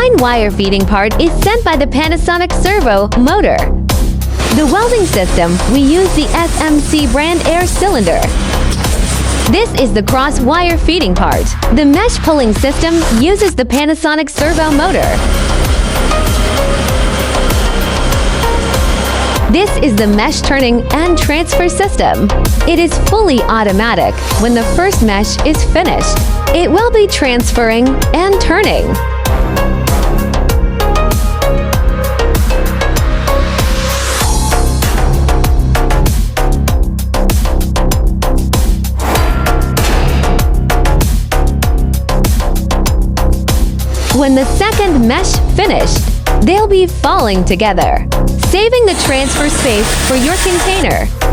fine wire feeding part is sent by the Panasonic servo motor. The welding system, we use the SMC brand air cylinder. This is the cross wire feeding part. The mesh pulling system uses the Panasonic servo motor. This is the mesh turning and transfer system. It is fully automatic. When the first mesh is finished, it will be transferring and turning. When the second mesh finished, they'll be falling together, saving the transfer space for your container.